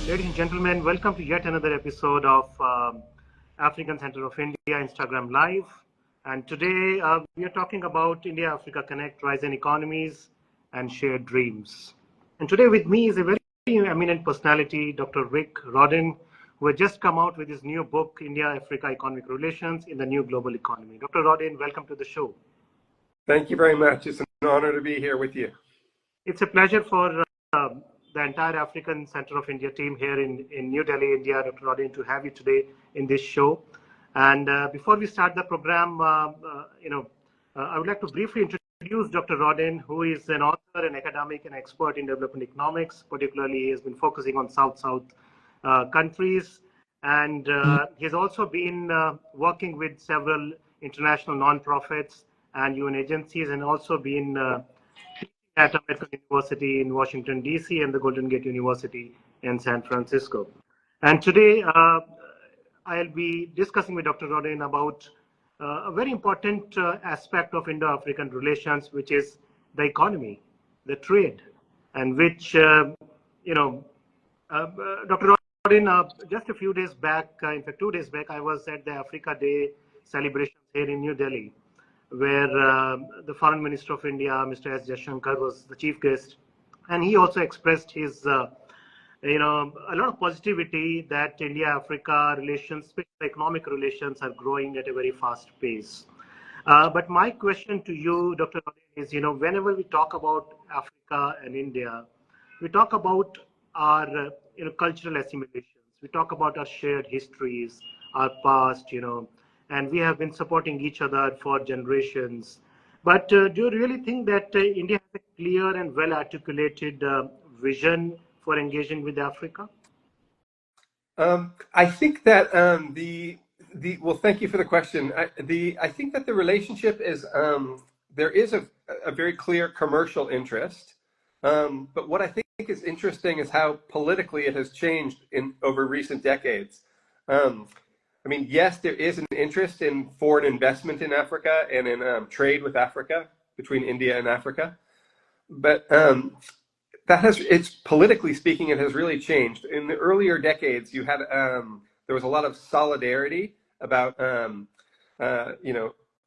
Ladies and gentlemen, welcome to yet another episode of African Center of India Instagram Live. And today we are talking about India Africa Connect, Rising Economies and Shared Dreams. And today with me is a very eminent personality, Dr. Rowden, who has just come out with his new book, India Africa Economic Relations in the New Global Economy. Dr. Rowden, welcome to the show. Thank you very much. It's an honor to be here with you. It's a pleasure for the entire African Center of India team here in New Delhi, India, Dr. Rowden, to have you today in this show. And before we start the program, I would like to briefly introduce Dr. Rowden, who is an author, an academic, and expert in development economics. Particularly, he has been focusing on South-South countries. And he's also been working with several international non-profits and UN agencies, and also been at American University in Washington, D.C. and the Golden Gate University in San Francisco. And today, I'll be discussing with Dr. Rowden about a very important aspect of Indo-African relations, which is the economy, the trade, and which, Dr. Rowden, just a few days back, in fact, 2 days back, I was at the Africa Day celebrations here in New Delhi, where the Foreign Minister of India, Mr. S. Jaishankar, was the chief guest, and he also expressed his, a lot of positivity that India-Africa relations, especially economic relations, are growing at a very fast pace. But my question to you, Dr. Rowden, is, whenever we talk about Africa and India, we talk about our, cultural assimilations. We talk about our shared histories, our past, and we have been supporting each other for generations. But do you really think that India has a clear and well-articulated vision for engaging with Africa? I think that well, thank you for the question. I think that the relationship is, there is a very clear commercial interest. But what I think is interesting is how politically it has changed over recent decades. Yes, there is an interest in foreign investment in Africa and in trade with Africa, between India and Africa. But it's politically speaking, it has really changed. In the earlier decades, you had there was a lot of solidarity about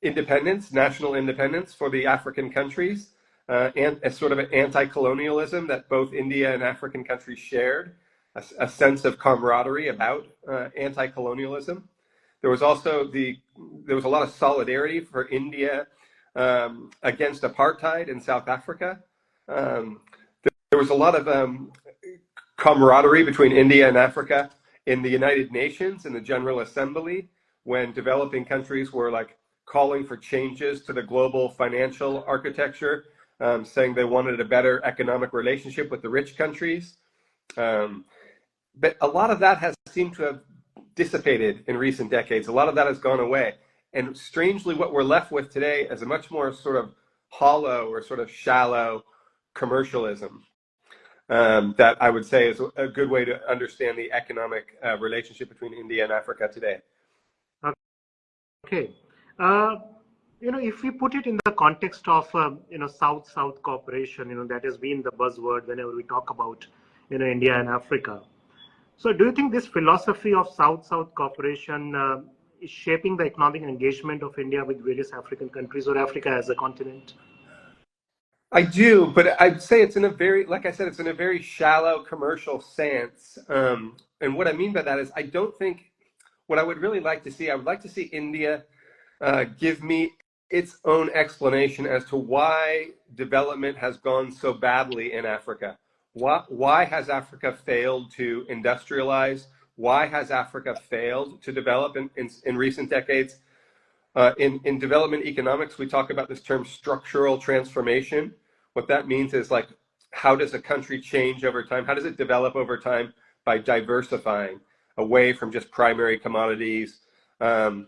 independence, national independence for the African countries, and a sort of an anti-colonialism that both India and African countries shared. A sense of camaraderie about anti-colonialism. There was also there was a lot of solidarity for India against apartheid in South Africa. There was a lot of camaraderie between India and Africa in the United Nations, in the General Assembly, when developing countries were calling for changes to the global financial architecture, saying they wanted a better economic relationship with the rich countries. But a lot of that has seemed to have dissipated in recent decades. A lot of that has gone away. And strangely, what we're left with today is a much more sort of hollow or sort of shallow commercialism that I would say is a good way to understand the economic relationship between India and Africa today. Okay. If we put it in the context of, South-South cooperation, that has been the buzzword whenever we talk about, India and Africa. So do you think this philosophy of South-South cooperation is shaping the economic engagement of India with various African countries or Africa as a continent? I do, but I'd say it's in a very, like I said, it's in a very shallow commercial sense. And what I mean by that is I don't think, what I would really like to see, I would like to see India give me its own explanation as to why development has gone so badly in Africa. Why has Africa failed to industrialize? Why has Africa failed to develop in recent decades? In development economics, we talk about this term structural transformation. What that means is how does a country change over time? How does it develop over time by diversifying away from just primary commodities? And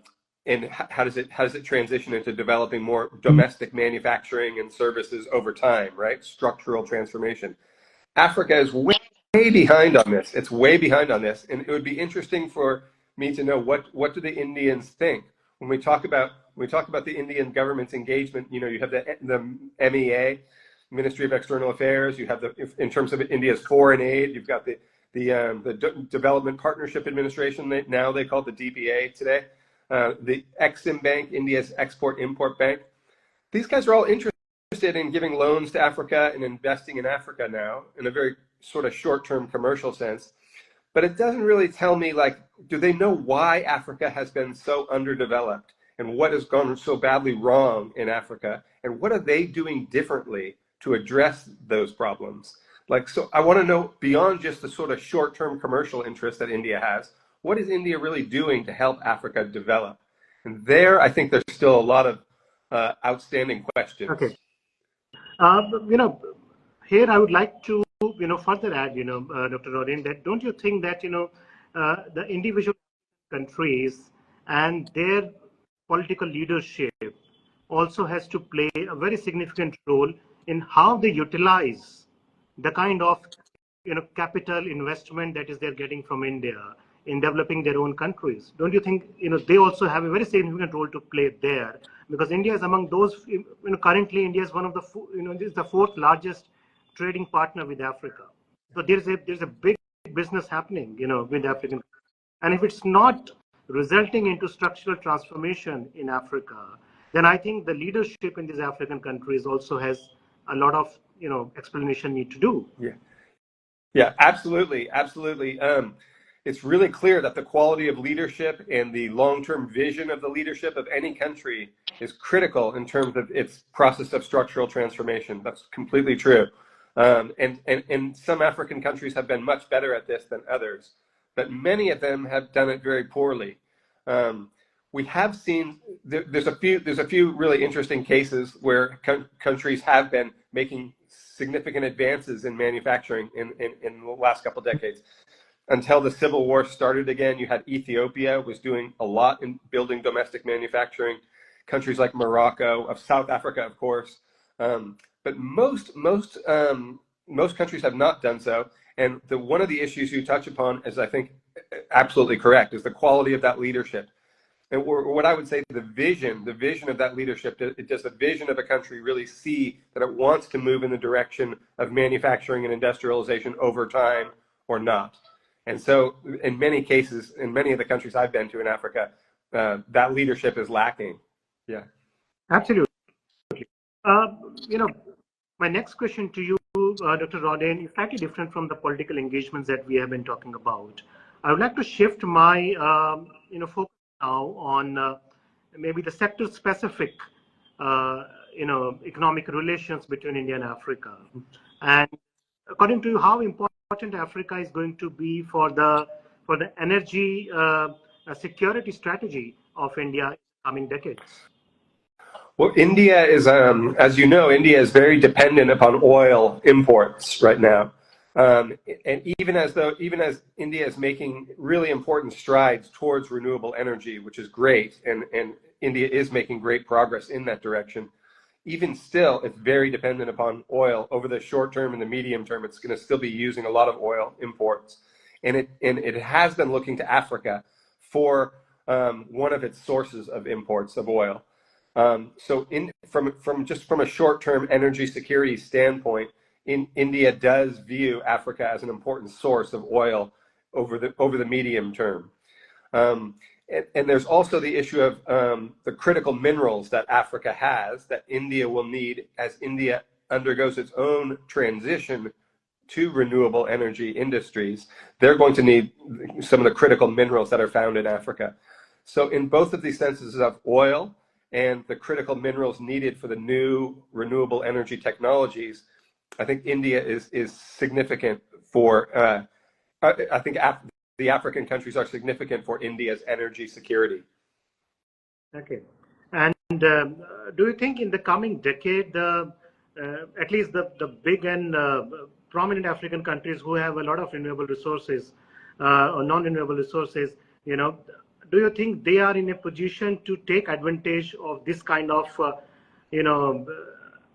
how does it transition into developing more domestic manufacturing and services over time, right? Structural transformation. Africa is way behind on this. It's way behind on this. And it would be interesting for me to know what do the Indians think when we talk about the Indian government's engagement. You have the MEA, Ministry of External Affairs. You have in terms of India's foreign aid, you've got the the Development Partnership Administration. Now they call it the DPA today. The Exim Bank, India's Export-Import Bank. These guys are all interested in giving loans to Africa and investing in Africa now in a very sort of short-term commercial sense. But it doesn't really tell me, like, do they know why Africa has been so underdeveloped and what has gone so badly wrong in Africa, and what are they doing differently to address those problems? Like, so I want to know, beyond just the sort of short-term commercial interest that India has, what is India really doing to help Africa develop? And there, I think there's still a lot of outstanding questions. Okay. Here I would like to, further add, Dr. Rowden, that don't you think that, the individual countries and their political leadership also has to play a very significant role in how they utilize the kind of, capital investment that is they're getting from India in developing their own countries? Don't you think, they also have a very significant role to play there? Because India is among those, currently India is one of the, is the fourth largest trading partner with Africa. So there's a big business happening, with African. And if it's not resulting into structural transformation in Africa, then I think the leadership in these African countries also has a lot of, explanation need to do. Yeah, absolutely. It's really clear that the quality of leadership and the long-term vision of the leadership of any country is critical in terms of its process of structural transformation. That's completely true. And some African countries have been much better at this than others, but many of them have done it very poorly. We have seen there's a few really interesting cases where countries have been making significant advances in manufacturing in the last couple of decades. Until the civil war started again, you had Ethiopia was doing a lot in building domestic manufacturing. Countries like Morocco, of South Africa, of course, but most countries have not done so. And one of the issues you touch upon is, I think, absolutely correct, is the quality of that leadership. And what I would say, the vision of that leadership, does the vision of a country really see that it wants to move in the direction of manufacturing and industrialization over time or not? And so in many cases, in many of the countries I've been to in Africa, that leadership is lacking. Yeah. Absolutely. My next question to you, Dr. Rowden, is slightly different from the political engagements that we have been talking about. I would like to shift my, focus now on maybe the sector-specific, economic relations between India and Africa. And according to you, how important Africa is going to be for the energy security strategy of India in the coming decades? Well, India is, as you know, India is very dependent upon oil imports right now. And even as India is making really important strides towards renewable energy, which is great, and India is making great progress in that direction, even still, it's very dependent upon oil. Over the short term and the medium term, it's going to still be using a lot of oil imports. And it has been looking to Africa for one of its sources of imports of oil. So from a short-term energy security standpoint, India does view Africa as an important source of oil over the medium term. And there's also the issue of the critical minerals that Africa has that India will need as India undergoes its own transition to renewable energy industries. They're going to need some of the critical minerals that are found in Africa. So in both of these senses of oil and the critical minerals needed for the new renewable energy technologies, I think India is significant for, I think the African countries are significant for India's energy security. Okay. And do you think in the coming decade, at least the big and prominent African countries who have a lot of renewable resources or non-renewable resources, do you think they are in a position to take advantage of this kind of,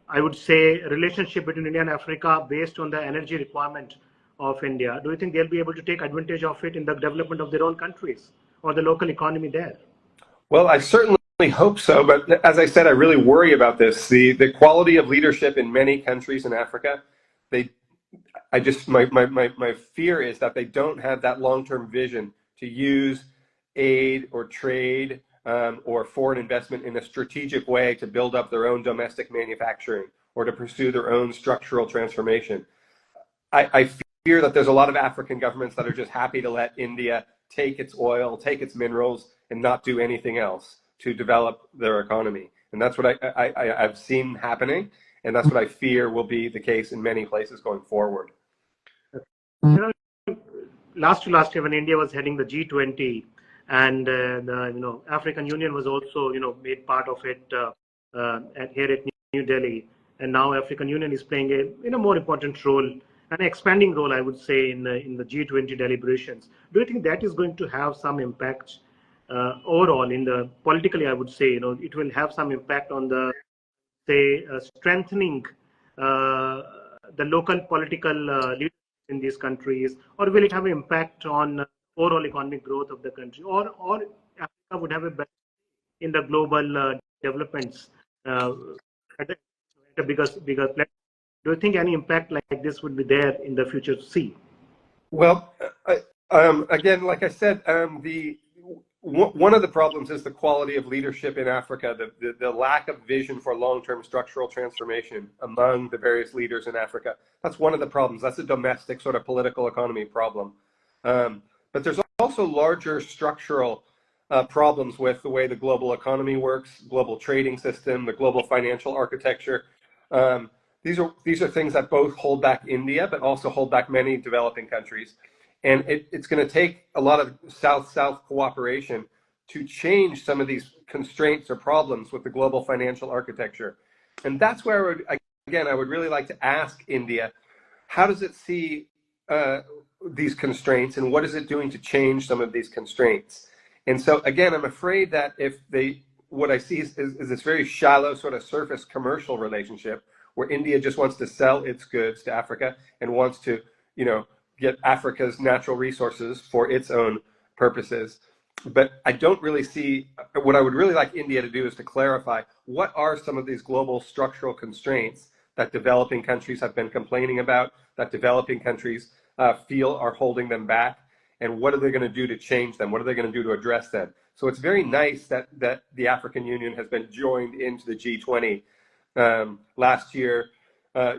I would say, relationship between India and Africa based on the energy requirement of India? Do you think they'll be able to take advantage of it in the development of their own countries or the local economy there? Well, I certainly hope so, but as I said, I really worry about this. The quality of leadership in many countries in Africa, I just my fear is that they don't have that long-term vision to use aid or trade or foreign investment in a strategic way to build up their own domestic manufacturing or to pursue their own structural transformation. I fear that there's a lot of African governments that are just happy to let India take its oil, take its minerals, and not do anything else to develop their economy. And that's what I've seen happening, and that's what I fear will be the case in many places going forward. Last to last year when India was heading the G20, and the African Union was also made part of it here at New Delhi, and now African Union is playing a more important role, an expanding role, I would say, in the G20 deliberations. Do you think that is going to have some impact overall in the politically? I would say it will have some impact on the strengthening the local political leadership in these countries, or will it have an impact on overall economic growth of the country, or Africa would have a better in the global developments at a bigger level? Do you think any impact like this would be there in the future to see? Well, again, like I said, one of the problems is the quality of leadership in Africa, the lack of vision for long-term structural transformation among the various leaders in Africa. That's one of the problems. That's a domestic sort of political economy problem. But there's also larger structural problems with the way the global economy works, global trading system, the global financial architecture. These are things that both hold back India, but also hold back many developing countries. And it's going to take a lot of South-South cooperation to change some of these constraints or problems with the global financial architecture. And that's where I would really like to ask India, how does it see these constraints, and what is it doing to change some of these constraints? And so, again, I'm afraid that what I see is this very shallow sort of surface commercial relationship where India just wants to sell its goods to Africa and wants to, get Africa's natural resources for its own purposes. But I don't really see, what I would really like India to do is to clarify what are some of these global structural constraints that developing countries have been complaining about, that developing countries feel are holding them back, and what are they going to do to change them? What are they going to do to address them? So it's very nice that the African Union has been joined into the G20 last year.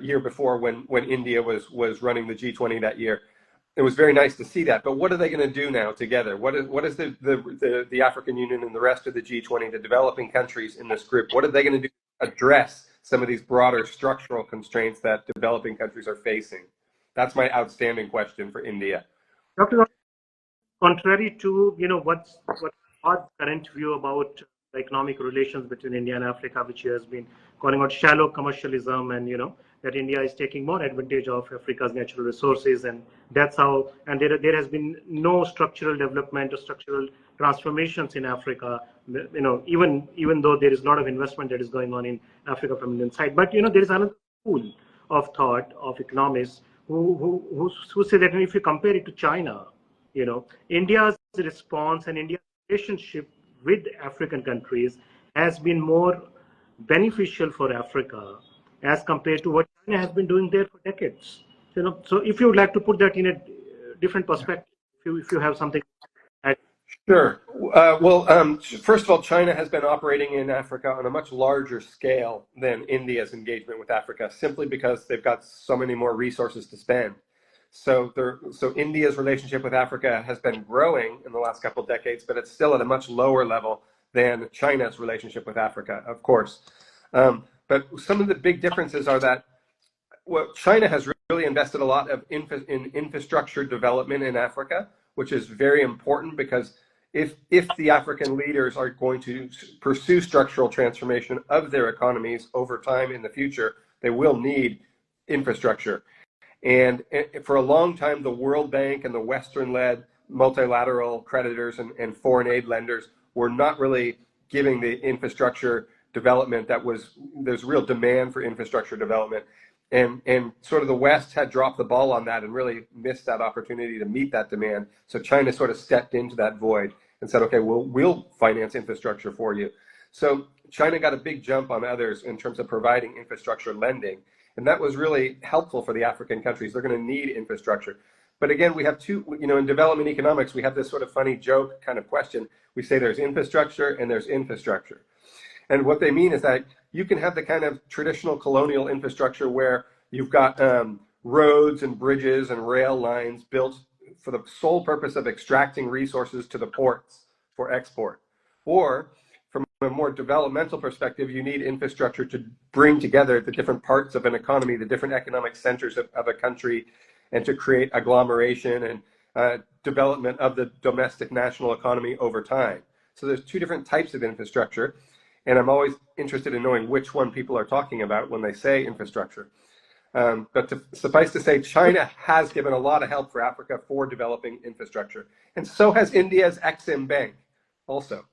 Year before when India was running the G20 that year. It was very nice to see that. But what are they going to do now together? What is the African Union and the rest of the G20, the developing countries in this group, what are they going to do to address some of these broader structural constraints that developing countries are facing? That's my outstanding question for India. Dr. Contrary to what's our current view about the economic relations between India and Africa, which has been calling out shallow commercialism, and that India is taking more advantage of Africa's natural resources, and that's how. And there has been no structural development or structural transformations in Africa. Even though there is a lot of investment that is going on in Africa from Indian side, but there is another school of thought of economists who say that if you compare it to China, India's response and India's relationship with African countries has been more beneficial for Africa as compared to what China has been doing there for decades. So if you would like to put that in a different perspective, if you have something. Sure. First of all, China has been operating in Africa on a much larger scale than India's engagement with Africa, simply because they've got so many more resources to spend. So India's relationship with Africa has been growing in the last couple of decades, but it's still at a much lower level than China's relationship with Africa, of course. But some of the big differences are that China has really invested a lot in infrastructure development in Africa, which is very important because if the African leaders are going to pursue structural transformation of their economies over time in the future, they will need infrastructure. And for a long time, the World Bank and the Western-led multilateral creditors and foreign aid lenders were not really giving the infrastructure development there's real demand for infrastructure development. And sort of the West had dropped the ball on that and really missed that opportunity to meet that demand. So China sort of stepped into that void and said, okay, we'll finance infrastructure for you. So China got a big jump on others in terms of providing infrastructure lending. And that was really helpful for the African countries. They're going to need infrastructure. But again, we have two, in development economics, we have this sort of funny joke kind of question. We say there's infrastructure and there's infrastructure. And what they mean is that you can have the kind of traditional colonial infrastructure where you've got roads and bridges and rail lines built for the sole purpose of extracting resources to the ports for export. Or from a more developmental perspective, you need infrastructure to bring together the different parts of an economy, the different economic centers of a country, and to create agglomeration and development of the domestic national economy over time. So there's two different types of infrastructure, and I'm always interested in knowing which one people are talking about when they say infrastructure. But suffice to say, China has given a lot of help for Africa for developing infrastructure, and so has India's Exim Bank also.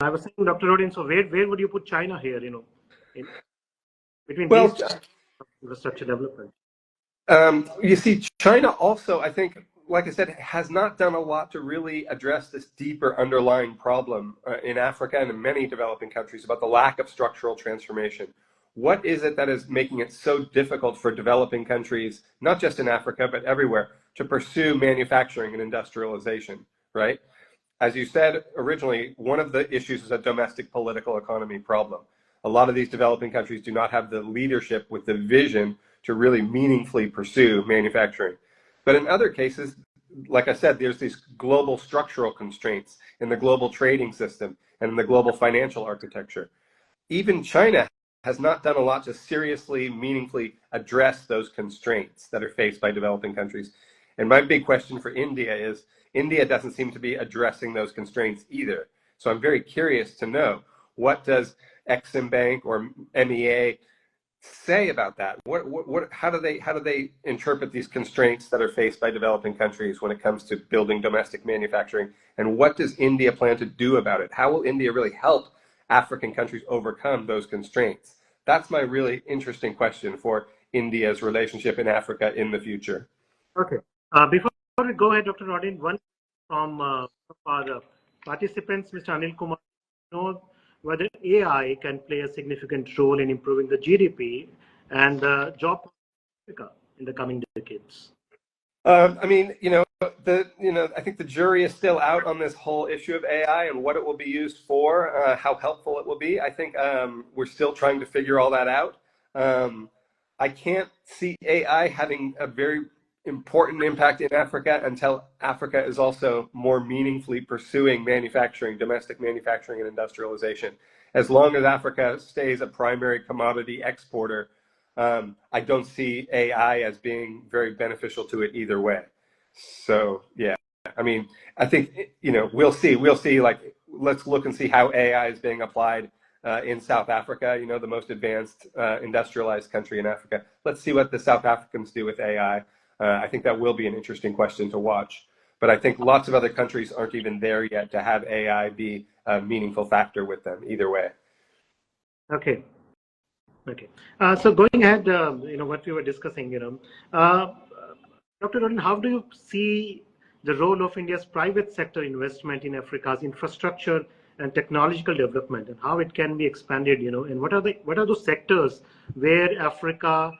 I was saying, Dr. Rowden, so where would you put China here, between Well, these infrastructure development? You see, China also, I think, like I said, has not done a lot to really address this deeper underlying problem in Africa and in many developing countries about the lack of structural transformation. What is it that is making it so difficult for developing countries, not just in Africa, but everywhere, to pursue manufacturing and industrialization, right? As you said originally, one of the issues is a domestic political economy problem. A lot of these developing countries do not have the leadership with the vision to really meaningfully pursue manufacturing. But in other cases, like I said, there's these global structural constraints in the global trading system and in the global financial architecture. Even China has not done a lot to seriously, meaningfully address those constraints that are faced by developing countries. And my big question for India is, India doesn't seem to be addressing those constraints either. So I'm very curious to know, what does Exim Bank or MEA say about that? How do they interpret these constraints that are faced by developing countries when it comes to building domestic manufacturing? And what does India plan to do about it? How will India really help African countries overcome those constraints? That's my really interesting question for India's relationship in Africa in the future. Okay. Before we go ahead, Dr. Rowden, one from our participants, Mr. Anil Kumar, know whether AI can play a significant role in improving the GDP and job in the coming decades. I mean, I think the jury is still out on this whole issue of AI and what it will be used for, how helpful it will be. I think we're still trying to figure all that out. I can't see AI having a very important impact in Africa until Africa is also more meaningfully pursuing manufacturing, domestic manufacturing and industrialization. As long as Africa stays a primary commodity exporter, I don't see AI as being very beneficial to it either way. So, yeah, I mean, I think, we'll see, like, let's look and see how AI is being applied in South Africa, the most advanced industrialized country in Africa. Let's see what the South Africans do with AI. I think that will be an interesting question to watch. But I think lots of other countries aren't even there yet to have AI be a meaningful factor with them either way. Okay. Okay. So going ahead, what we were discussing, Dr. Rowden, how do you see the role of India's private sector investment in Africa's infrastructure and technological development, and how it can be expanded, and what are those sectors where Africa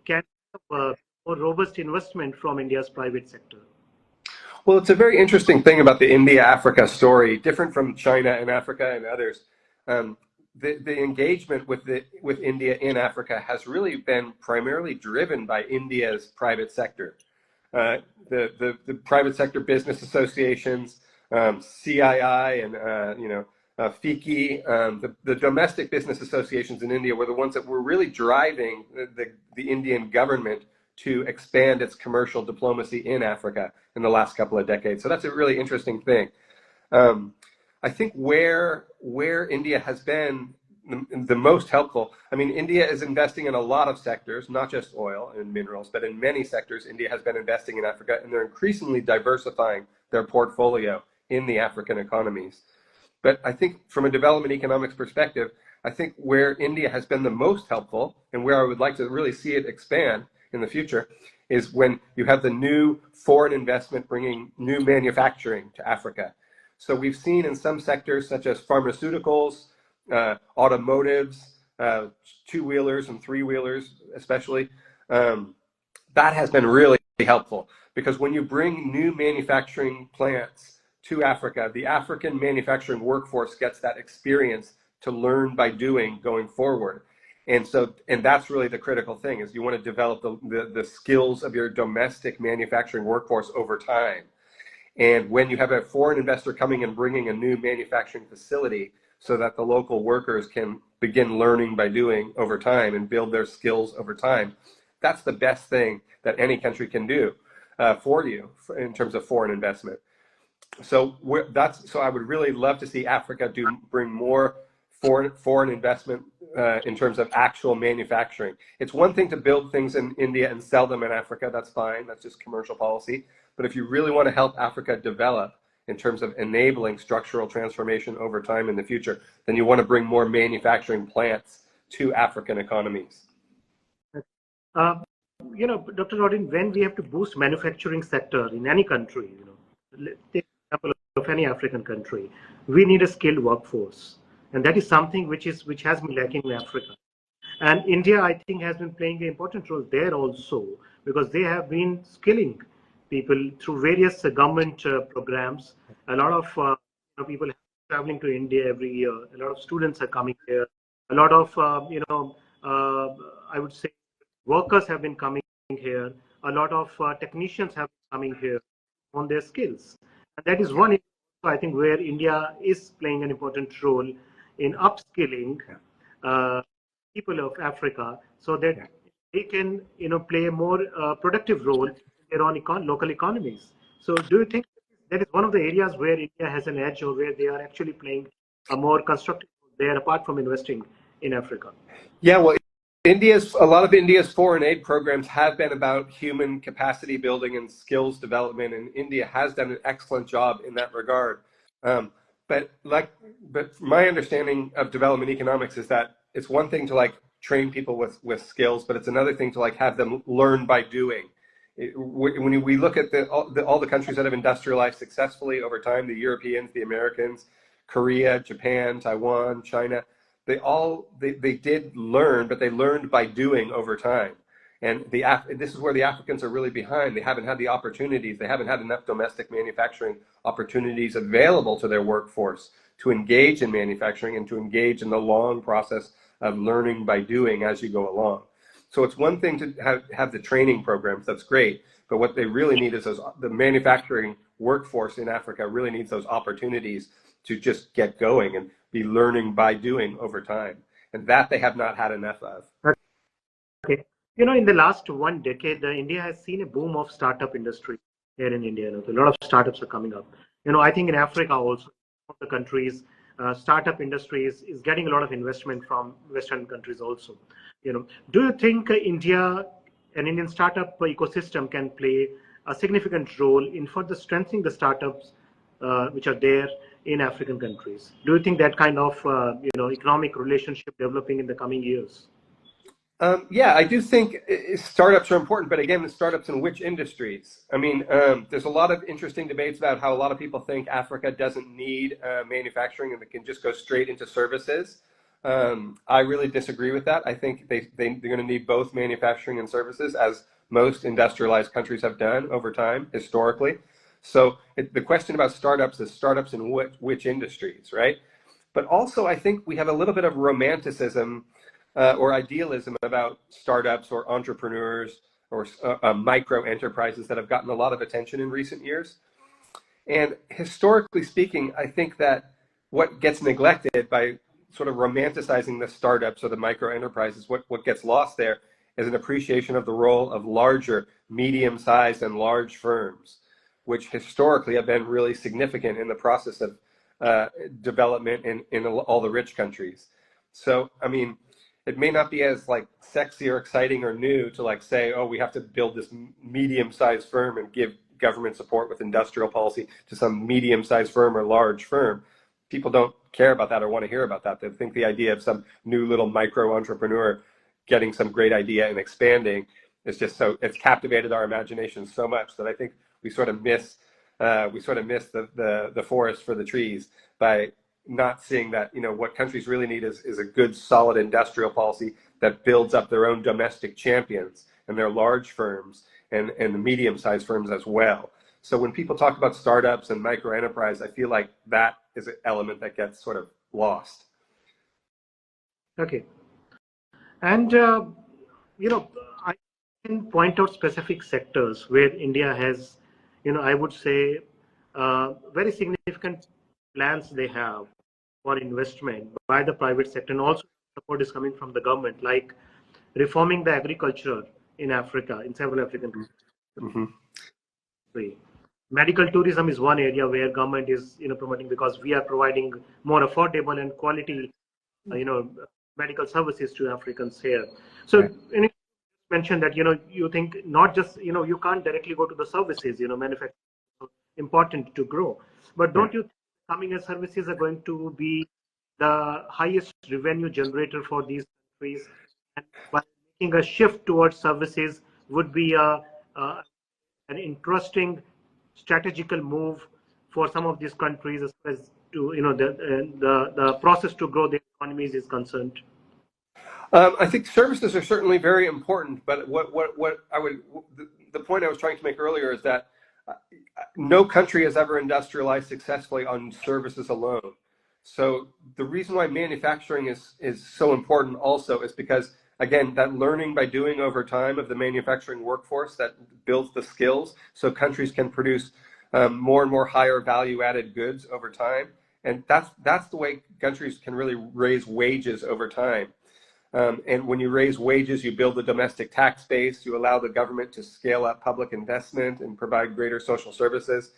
can have more robust investment from India's private sector? Well, it's a very interesting thing about the India-Africa story, different from China and Africa and others. The engagement with India in Africa has really been primarily driven by India's private sector. The private sector business associations, CII and FICCI, the domestic business associations in India were the ones that were really driving the Indian government to expand its commercial diplomacy in Africa in the last couple of decades. So that's a really interesting thing. I think where India has been the most helpful, I mean, India is investing in a lot of sectors, not just oil and minerals, but in many sectors, India has been investing in Africa, and they're increasingly diversifying their portfolio in the African economies. But I think from a development economics perspective, I think where India has been the most helpful and where I would like to really see it expand in the future is when you have the new foreign investment bringing new manufacturing to Africa. So we've seen in some sectors such as pharmaceuticals, automotives, two-wheelers and three-wheelers especially, that has been really helpful, because when you bring new manufacturing plants to Africa, the African manufacturing workforce gets that experience to learn by doing going forward. And that's really the critical thing, is you want to develop the skills of your domestic manufacturing workforce over time. And when you have a foreign investor coming and bringing a new manufacturing facility so that the local workers can begin learning by doing over time and build their skills over time, that's the best thing that any country can do for you in terms of foreign investment. So I would really love to see Africa bring more foreign investment in terms of actual manufacturing. It's one thing to build things in India and sell them in Africa. That's fine. That's just commercial policy. But if you really want to help Africa develop in terms of enabling structural transformation over time in the future, then you want to bring more manufacturing plants to African economies. Uh, Dr. Rowden, when we have to boost manufacturing sector in any country, let's take the example of any African country, we need a skilled workforce, and that is something which has been lacking in Africa. And India, I think, has been playing an important role there also, because they have been skilling people through various government programs. A lot of people are traveling to India every year. A lot of students are coming here. A lot of I would say workers have been coming here. A lot of technicians have been coming here on their skills. And that is one, I think, where India is playing an important role in upskilling people of Africa, so that they can, play a more productive role in their own local economies. So, do you think that is one of the areas where India has an edge, or where they are actually playing a more constructive role there, apart from investing in Africa? Yeah, well, a lot of India's foreign aid programs have been about human capacity building and skills development, and India has done an excellent job in that regard. But my understanding of development economics is that it's one thing to train people with skills, but it's another thing to have them learn by doing. When we look at all the countries that have industrialized successfully over time, the Europeans, the Americans, Korea, Japan, Taiwan, China, they did learn, but they learned by doing over time. And this is where the Africans are really behind. They haven't had the opportunities. They haven't had enough domestic manufacturing opportunities available to their workforce to engage in manufacturing and to engage in the long process of learning by doing as you go along. So it's one thing to have the training programs. That's great. But what they really need is the manufacturing workforce in Africa really needs those opportunities to just get going and be learning by doing over time. And that they have not had enough of. Okay. In the last one decade, India has seen a boom of startup industry here in India. A lot of startups are coming up. I think in Africa also, the countries, startup industry is getting a lot of investment from Western countries also. Do you think India, an Indian startup ecosystem, can play a significant role in further strengthening the startups which are there in African countries? Do you think that kind of economic relationship developing in the coming years? Yeah, I do think startups are important, but again, the startups in which industries? I mean, there's a lot of interesting debates about how a lot of people think Africa doesn't need manufacturing and it can just go straight into services. I really disagree with that. I think they're going to need both manufacturing and services, as most industrialized countries have done over time, historically. So the question about startups is startups in which industries, right? But also, I think we have a little bit of romanticism or idealism about startups or entrepreneurs or micro enterprises that have gotten a lot of attention in recent years. And historically speaking, I think that what gets neglected by sort of romanticizing the startups or the micro enterprises, what gets lost there is an appreciation of the role of larger, medium-sized, and large firms, which historically have been really significant in the process of development in all the rich countries. So, I mean, it may not be as sexy or exciting or new to say, oh, we have to build this medium-sized firm and give government support with industrial policy to some medium-sized firm or large firm. People don't care about that or want to hear about that. They think the idea of some new little micro entrepreneur getting some great idea and expanding is just it's captivated our imagination so much that I think we sort of miss we sort of miss the forest for the trees by not seeing that, what countries really need is a good, solid industrial policy that builds up their own domestic champions and their large firms and the medium-sized firms as well. So when people talk about startups and micro enterprise, I feel like that is an element that gets sort of lost. Okay. And, I can point out specific sectors where India has, I would say, very significant plans they have for investment by the private sector, and also support is coming from the government, like reforming the agriculture in Africa, in several African Mm-hmm. countries. Medical tourism is one area where government is, promoting, because we are providing more affordable and quality, you know, medical services to Africans here. So, Right. you mentioned that, you think not just, you can't directly go to the services, manufacturing is important to grow, but don't Right. you think coming as services are going to be the highest revenue generator for these countries, and by making a shift towards services would be a an interesting strategical move for some of these countries as to, the process to grow their economies is concerned? I think services are certainly very important, but what I would, the point I was trying to make earlier is that uh, no country has ever industrialized successfully on services alone. So the reason why manufacturing is so important also is because, again, that learning by doing over time of the manufacturing workforce that builds the skills so countries can produce more and more higher value added goods over time. And that's the way countries can really raise wages over time. And when you raise wages, you build the domestic tax base, you allow the government to scale up public investment and provide greater social services.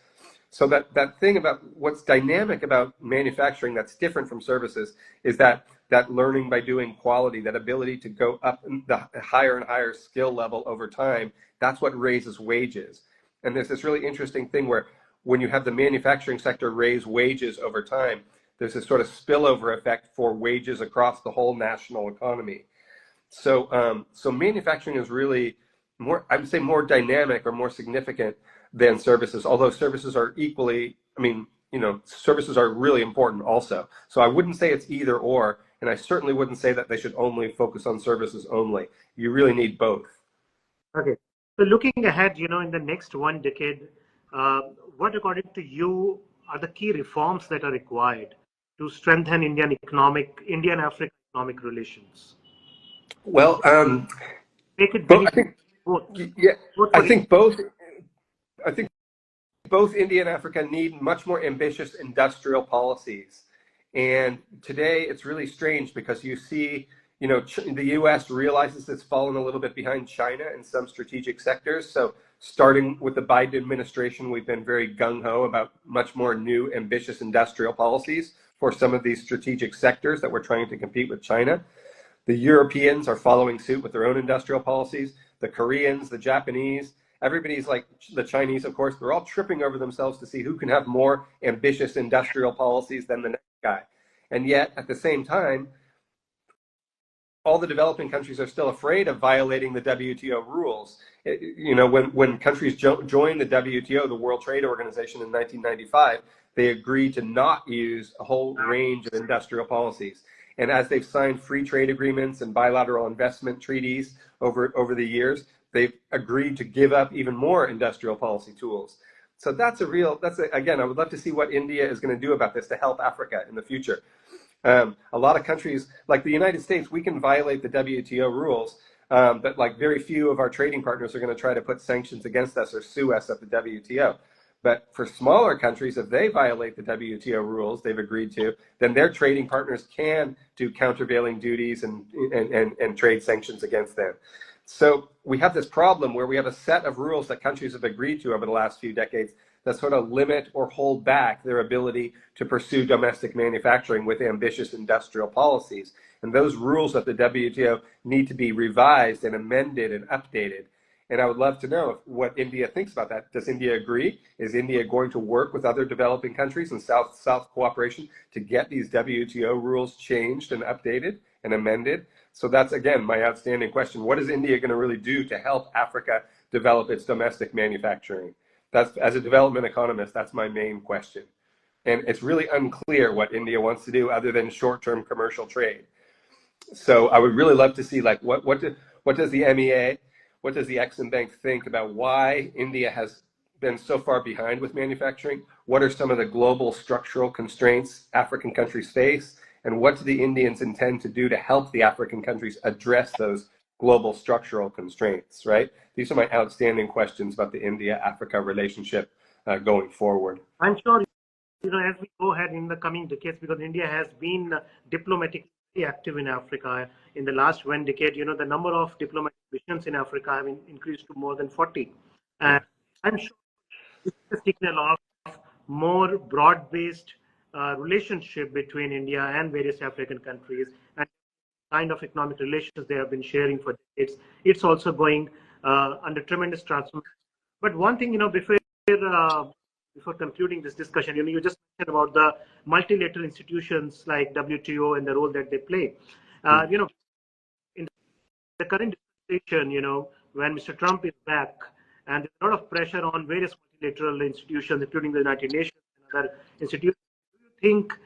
So that thing about what's dynamic about manufacturing that's different from services is that learning by doing quality, that ability to go up the higher and higher skill level over time, that's what raises wages. And there's this really interesting thing where when you have the manufacturing sector raise wages over time, there's this sort of spillover effect for wages across the whole national economy. So manufacturing is really more, I would say, more dynamic or more significant than services, although services are equally, services are really important also. So I wouldn't say it's either or, and I certainly wouldn't say that they should only focus on services only. You really need both. Okay. So looking ahead, in the next one decade, uh, what, according to you, are the key reforms that are required to strengthen Indian African economic relations? Well, Make it but I beneficial think, both, yeah, both I for India. think both. I think both India and Africa need much more ambitious industrial policies. And today it's really strange because you see, the US realizes it's fallen a little bit behind China in some strategic sectors. So starting with the Biden administration, we've been very gung-ho about much more new ambitious industrial policies for some of these strategic sectors that we're trying to compete with China. The Europeans are following suit with their own industrial policies. The Koreans, the Japanese, everybody's like the Chinese, of course, they're all tripping over themselves to see who can have more ambitious industrial policies than the next guy. And yet, at the same time, all the developing countries are still afraid of violating the WTO rules. When countries joined the WTO, the World Trade Organization, in 1995, they agreed to not use a whole range of industrial policies. And as they've signed free trade agreements and bilateral investment treaties over the years, they've agreed to give up even more industrial policy tools. So again, I would love to see what India is going to do about this to help Africa in the future. A lot of countries, like the United States, we can violate the WTO rules, but like very few of our trading partners are going to try to put sanctions against us or sue us at the WTO. But for smaller countries, if they violate the WTO rules they've agreed to, then their trading partners can do countervailing duties and trade sanctions against them. So we have this problem where we have a set of rules that countries have agreed to over the last few decades that sort of limit or hold back their ability to pursue domestic manufacturing with ambitious industrial policies. And those rules at the WTO need to be revised and amended and updated. And I would love to know what India thinks about that. Does India agree? Is India going to work with other developing countries in South-South cooperation to get these WTO rules changed and updated and amended? So that's, again, my outstanding question. What is India going to really do to help Africa develop its domestic manufacturing? That's, as a development economist, that's my main question. And it's really unclear what India wants to do other than short-term commercial trade. So I would really love to see, like, what does the MEA, what does the Exim Bank think about why India has been so far behind with manufacturing? What are some of the global structural constraints African countries face? And what do the Indians intend to do to help the African countries address those global structural constraints, right? These are my outstanding questions about the India-Africa relationship going forward. I'm sure, as we go ahead in the coming decades, because India has been diplomatically active in Africa in the last one decade, the number of diplomatic missions in Africa have increased to more than 40. And I'm sure this is a signal of more broad-based relationship between India and various African countries, and kind of economic relations they have been sharing for decades. It's also going under tremendous transformation. But one thing, before concluding this discussion, you just mentioned about the multilateral institutions like WTO and the role that they play. In the current administration, when Mr. Trump is back, and there's a lot of pressure on various multilateral institutions, including the United Nations and other institutions, do you think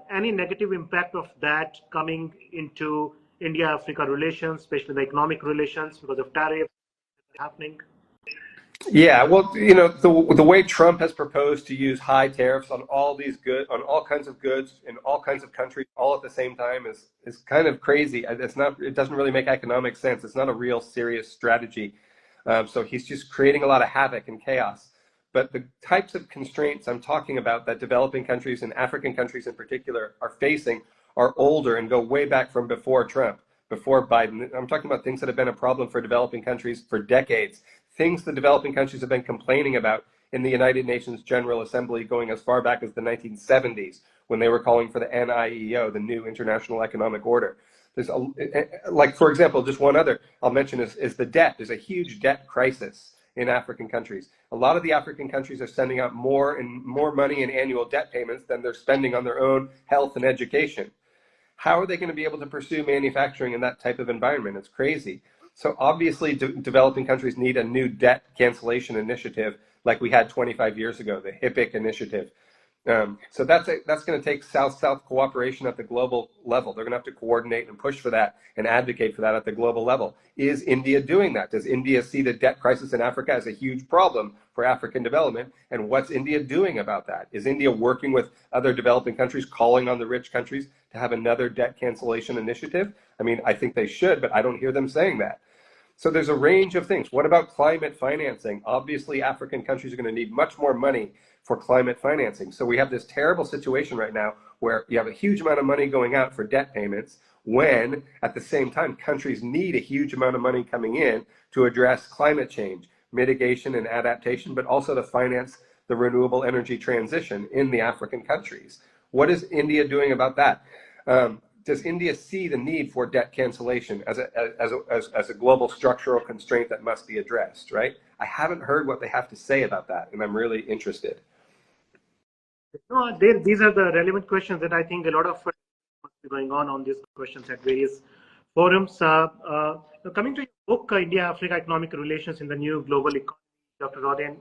any negative impact of that coming into India-Africa relations, especially the economic relations, because of tariffs happening? Yeah, well, the way Trump has proposed to use high tariffs on on all kinds of goods in all kinds of countries all at the same time is kind of crazy. It doesn't really make economic sense. It's not a real serious strategy. So he's just creating a lot of havoc and chaos. But the types of constraints I'm talking about that developing countries and African countries in particular are facing are older and go way back from before Trump, before Biden. I'm talking about things that have been a problem for developing countries for decades. Things the developing countries have been complaining about in the United Nations General Assembly going as far back as the 1970s, when they were calling for the NIEO, the New International Economic Order. Like, for example, just one other I'll mention is the debt. There's a huge debt crisis in African countries. A lot of the African countries are sending out more money in annual debt payments than they're spending on their own health and education. How are they going to be able to pursue manufacturing in that type of environment? It's crazy. So obviously, developing countries need a new debt cancellation initiative like we had 25 years ago, the HIPC initiative. So that's going to take South-South cooperation at the global level. They're going to have to coordinate and push for that and advocate for that at the global level. Is India doing that? Does India see the debt crisis in Africa as a huge problem for African development? And what's India doing about that? Is India working with other developing countries, calling on the rich countries to have another debt cancellation initiative? I mean, I think they should, but I don't hear them saying that. So there's a range of things. What about climate financing? Obviously, African countries are going to need much more money for climate financing. So we have this terrible situation right now where you have a huge amount of money going out for debt payments when, at the same time, countries need a huge amount of money coming in to address climate change, mitigation and adaptation, but also to finance the renewable energy transition in the African countries. What is India doing about that? Does India see the need for debt cancellation as a global structural constraint that must be addressed, right? I haven't heard what they have to say about that, and I'm really interested. No, these are the relevant questions that I think a lot of must be going on these questions at various forums. Coming to your book, India-Africa Economic Relations in the New Global Economy, Dr. Rowden,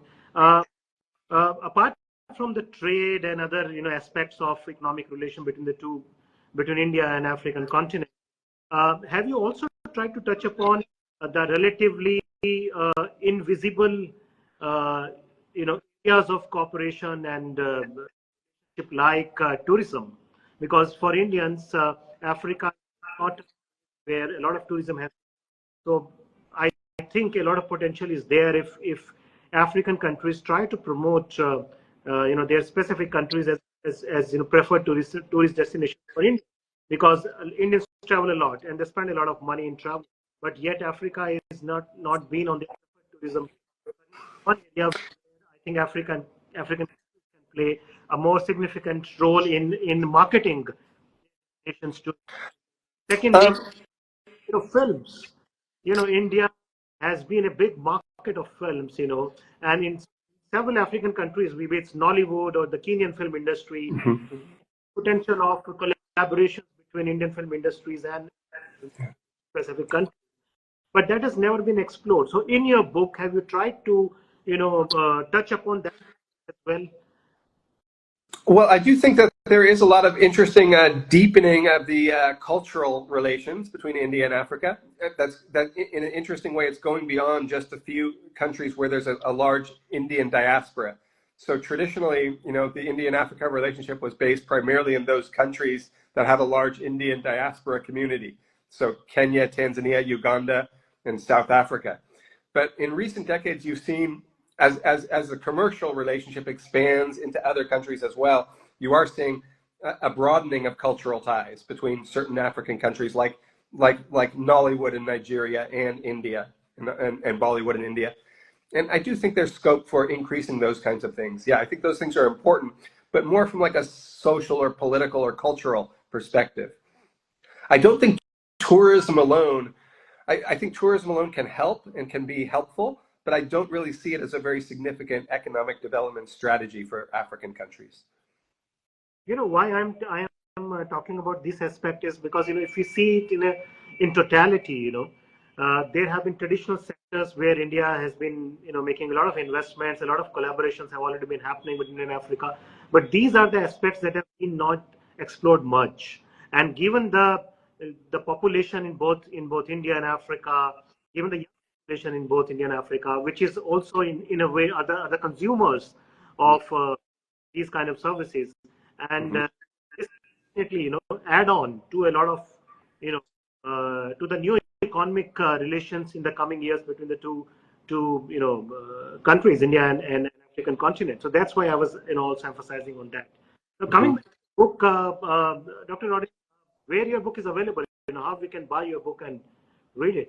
apart from the trade and other aspects of economic relation between India and African continent, have you also tried to touch upon the relatively invisible areas of cooperation and like tourism? Because for Indians, Africa is not where a lot of tourism has. So I think a lot of potential is there if African countries try to promote their specific countries as preferred tourist destinations for India, because Indians travel a lot and they spend a lot of money in travel, but yet Africa is not been on the tourism. One area I think African can play a more significant role in marketing nations too. Secondly, films. India has been a big market of films, and in several African countries, whether it's Nollywood or the Kenyan film industry, potential of collaboration between Indian film industries and specific countries. But that has never been explored. So in your book, have you tried to touch upon that as well? Well, I do think that there is a lot of interesting deepening of the cultural relations between India and Africa. That in an interesting way, it's going beyond just a few countries where there's a large Indian diaspora. So traditionally, the Indian-Africa relationship was based primarily in those countries that have a large Indian diaspora community. So Kenya, Tanzania, Uganda, and South Africa. But in recent decades, you've seen as the commercial relationship expands into other countries as well, you are seeing a broadening of cultural ties between certain African countries like Nollywood in Nigeria and India and Bollywood in India. And I do think there's scope for increasing those kinds of things. Yeah, I think those things are important, but more from like a social or political or cultural perspective. I don't think tourism alone, I think tourism alone can help and can be helpful, but I don't really see it as a very significant economic development strategy for African countries. Why I am talking about this aspect is because if we see it in totality, there have been traditional sectors where India has been making a lot of investments, a lot of collaborations have already been happening with India and Africa, but these are the aspects that have been not explored much. And given the population in both India and Africa, given the young population in both India and Africa, which is also in a way other consumers of these kind of services, and this definitely add on to a lot of to the new economic relations in the coming years between the two countries, India and African continent. So that's why I was also emphasizing on that. So coming back to the book, Dr. Rowden, where your book is available, how we can buy your book and read it.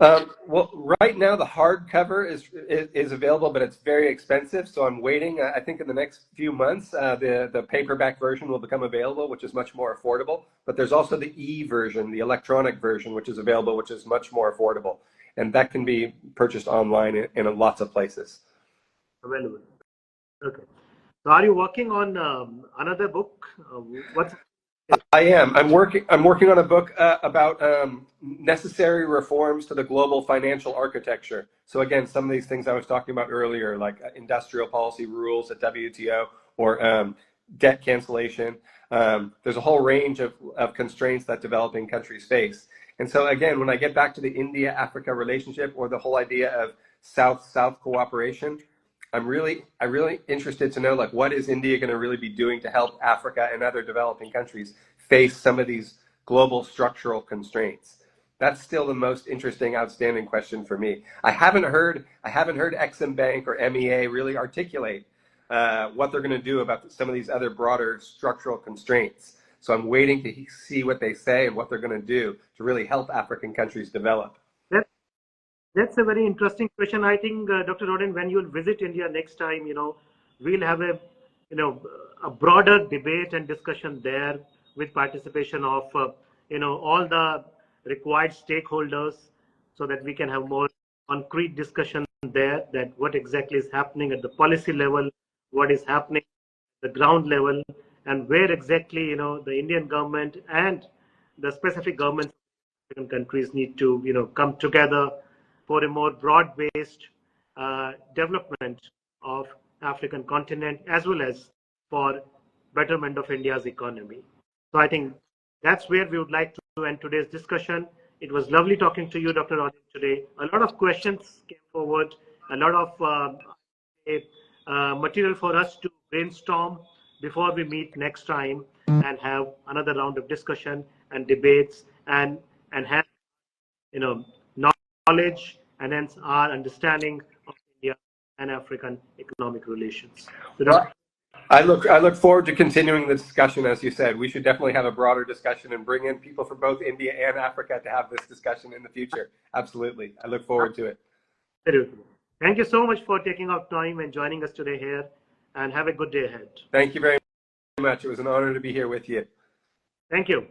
Well, right now the hardcover is available, but it's very expensive. So I'm waiting. I think in the next few months, the paperback version will become available, which is much more affordable. But there's also the e-version, the electronic version, which is available, which is much more affordable, and that can be purchased online in lots of places. Available. Okay. So are you working on another book? What's I am. I'm working on a book about necessary reforms to the global financial architecture. So again, some of these things I was talking about earlier, like industrial policy rules at WTO or debt cancellation. There's a whole range of constraints that developing countries face. And so again, when I get back to the India-Africa relationship or the whole idea of South-South cooperation, I'm really interested to know, like, what is India going to really be doing to help Africa and other developing countries face some of these global structural constraints? That's still the most interesting, outstanding question for me. I haven't heard Exim Bank or MEA really articulate what they're going to do about some of these other broader structural constraints. So I'm waiting to see what they say and what they're going to do to really help African countries develop. That's a very interesting question. I think, Dr. Rowden, when you'll visit India next time, we'll have a broader debate and discussion there with participation of, all the required stakeholders, so that we can have more concrete discussion there, that what exactly is happening at the policy level, what is happening at the ground level, and where exactly, the Indian government and the specific governments of African countries need to, come together for a more broad-based development of African continent, as well as for betterment of India's economy. So I think that's where we would like to end today's discussion. It was lovely talking to you, Dr. Rowden, today. A lot of questions came forward, a lot of material for us to brainstorm before we meet next time and have another round of discussion and debates and have knowledge and hence our understanding of India and African economic relations. So, Well, I look forward to continuing the discussion. As you said, we should definitely have a broader discussion and bring in people from both India and Africa to have this discussion in the future. Absolutely. I look forward to it. Thank you so much for taking out time and joining us today here, and have a good day ahead. Thank you very much. It was an honor to be here with you. Thank you.